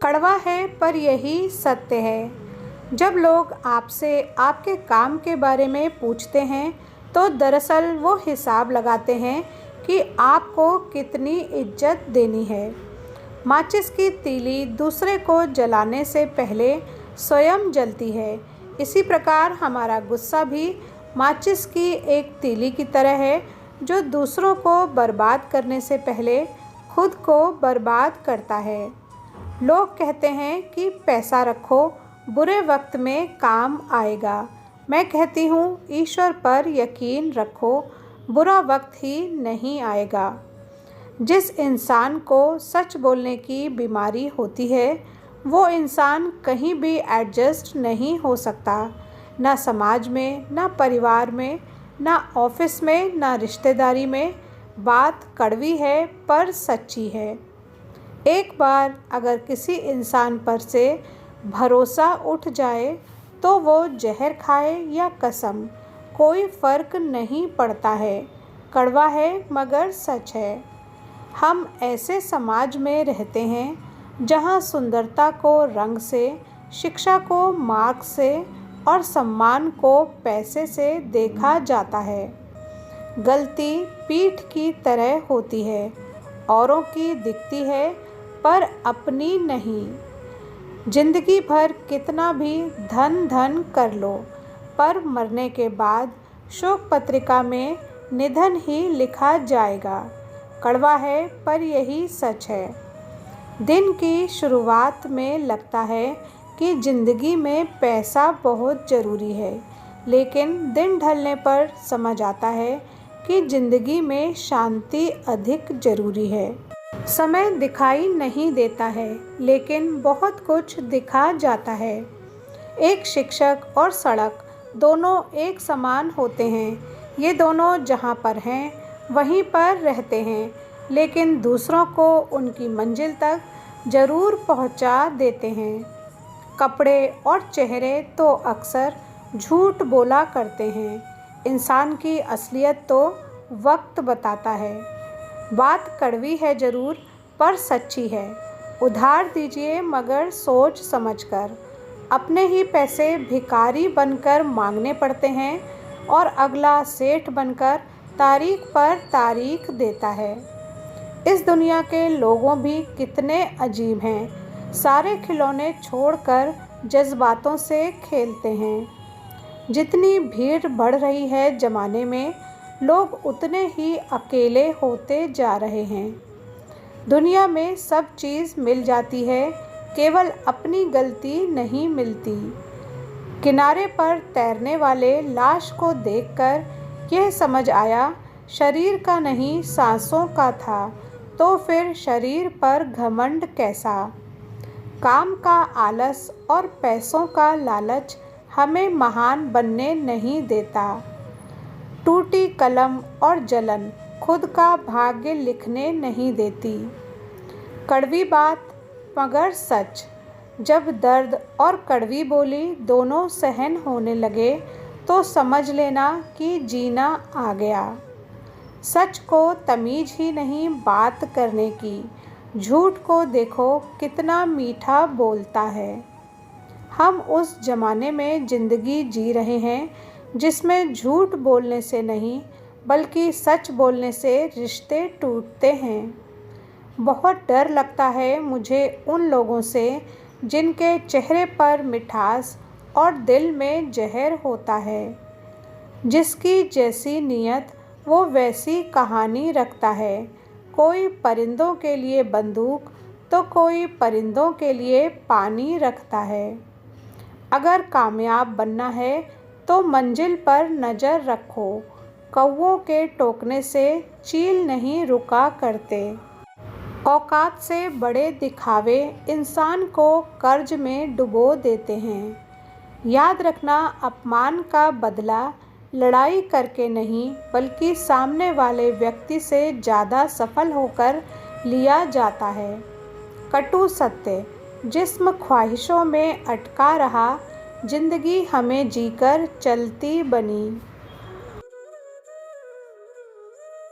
कड़वा है पर यही सत्य है। जब लोग आपसे आपके काम के बारे में पूछते हैं तो दरअसल वो हिसाब लगाते हैं कि आपको कितनी इज्जत देनी है। माचिस की तीली दूसरे को जलाने से पहले स्वयं जलती है। इसी प्रकार हमारा गुस्सा भी माचिस की एक तीली की तरह है जो दूसरों को बर्बाद करने से पहले खुद को बर्बाद करता है। लोग कहते हैं कि पैसा रखो, बुरे वक्त में काम आएगा। मैं कहती हूँ ईश्वर पर यकीन रखो, बुरा वक्त ही नहीं आएगा। जिस इंसान को सच बोलने की बीमारी होती है वो इंसान कहीं भी एडजस्ट नहीं हो सकता, ना समाज में, ना परिवार में, ना ऑफिस में, ना रिश्तेदारी में। बात कड़वी है पर सच्ची है। एक बार अगर किसी इंसान पर से भरोसा उठ जाए तो वो जहर खाए या कसम, कोई फ़र्क नहीं पड़ता है। कड़वा है मगर सच है। हम ऐसे समाज में रहते हैं जहाँ सुंदरता को रंग से, शिक्षा को मार्क्स से और सम्मान को पैसे से देखा जाता है। गलती पीठ की तरह होती है, औरों की दिखती है पर अपनी नहीं। जिंदगी भर कितना भी धन धन कर लो पर मरने के बाद शोक पत्रिका में निधन ही लिखा जाएगा। कड़वा है पर यही सच है। दिन की शुरुआत में लगता है कि ज़िंदगी में पैसा बहुत ज़रूरी है, लेकिन दिन ढलने पर समझ आता है कि ज़िंदगी में शांति अधिक ज़रूरी है। समय दिखाई नहीं देता है लेकिन बहुत कुछ दिखा जाता है। एक शिक्षक और सड़क दोनों एक समान होते हैं। ये दोनों जहाँ पर हैं वहीं पर रहते हैं, लेकिन दूसरों को उनकी मंजिल तक ज़रूर पहुँचा देते हैं। कपड़े और चेहरे तो अक्सर झूठ बोला करते हैं, इंसान की असलियत तो वक्त बताता है। बात कड़वी है ज़रूर पर सच्ची है। उधार दीजिए मगर सोच समझकर। अपने ही पैसे भिखारी बनकर मांगने पड़ते हैं और अगला सेठ बनकर तारीख पर तारीख देता है। इस दुनिया के लोगों भी कितने अजीब हैं, सारे खिलौने छोड़कर जज्बातों से खेलते हैं। जितनी भीड़ बढ़ रही है ज़माने में, लोग उतने ही अकेले होते जा रहे हैं। दुनिया में सब चीज़ मिल जाती है, केवल अपनी गलती नहीं मिलती। किनारे पर तैरने वाले लाश को देखकर यह समझ आया शरीर का नहीं सांसों का था, तो फिर शरीर पर घमंड कैसा। काम का आलस और पैसों का लालच हमें महान बनने नहीं देता। टूटी कलम और जलन खुद का भाग्य लिखने नहीं देती। कड़वी बात मगर सच। जब दर्द और कड़वी बोली दोनों सहन होने लगे तो समझ लेना कि जीना आ गया। सच को तमीज ही नहीं बात करने की, झूठ को देखो कितना मीठा बोलता है। हम उस ज़माने में ज़िंदगी जी रहे हैं जिसमें झूठ बोलने से नहीं बल्कि सच बोलने से रिश्ते टूटते हैं। बहुत डर लगता है मुझे उन लोगों से जिनके चेहरे पर मिठास और दिल में जहर होता है। जिसकी जैसी नीयत वो वैसी कहानी रखता है। कोई परिंदों के लिए बंदूक तो कोई परिंदों के लिए पानी रखता है। अगर कामयाब बनना है तो मंजिल पर नज़र रखो। कौवों के टोकने से चील नहीं रुका करते। औकात से बड़े दिखावे इंसान को कर्ज में डुबो देते हैं। याद रखना, अपमान का बदला लड़ाई करके नहीं बल्कि सामने वाले व्यक्ति से ज़्यादा सफल होकर लिया जाता है। कटु सत्य, जिस्म ख्वाहिशों में अटका रहा, जिंदगी हमें जीकर चलती बनी।